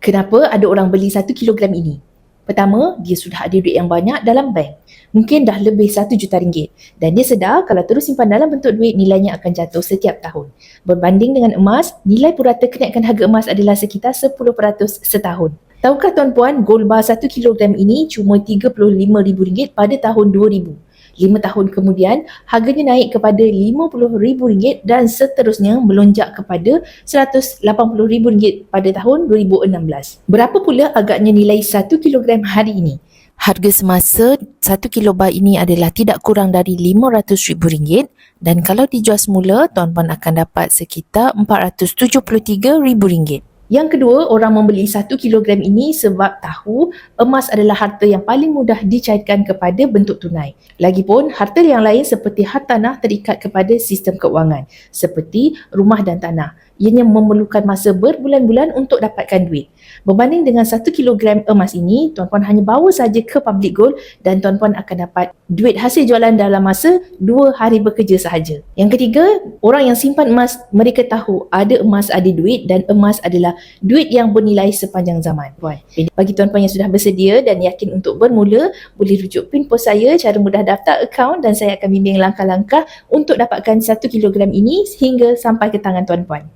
Kenapa ada orang beli 1 kilogram ini? Pertama, dia sudah ada duit yang banyak dalam bank. Mungkin dah lebih 1 juta ringgit. Dan dia sedar kalau terus simpan dalam bentuk duit, nilainya akan jatuh setiap tahun. Berbanding dengan emas, nilai purata kenaikan harga emas adalah sekitar 10% setahun. Tahukah tuan-puan, gold bar 1 kilogram ini cuma RM35,000 pada tahun 2000. 5 tahun kemudian, harganya naik kepada RM50,000 dan seterusnya melonjak kepada RM180,000 pada tahun 2016. Berapa pula agaknya nilai 1 kilogram hari ini? Harga semasa 1 kilo bar ini adalah tidak kurang dari RM500,000 dan kalau dijual semula, tuan-puan akan dapat sekitar RM473,000. Yang kedua, orang membeli 1 kilogram ini sebab tahu emas adalah harta yang paling mudah dicairkan kepada bentuk tunai. Lagipun, harta yang lain seperti hartanah terikat kepada sistem keuangan, seperti rumah dan tanah. Ianya memerlukan masa berbulan-bulan untuk dapatkan duit. Berbanding dengan 1 kilogram emas ini, tuan-puan hanya bawa saja ke public gold dan tuan-puan akan dapat duit hasil jualan dalam masa 2 hari bekerja sahaja. Yang ketiga, orang yang simpan emas, mereka tahu ada emas ada duit dan emas adalah duit yang bernilai sepanjang zaman. Bagi tuan-puan yang sudah bersedia dan yakin untuk bermula, boleh rujuk pin pos saya, cara mudah daftar akaun dan saya akan bimbing langkah-langkah untuk dapatkan 1 kilogram ini hingga sampai ke tangan tuan-puan.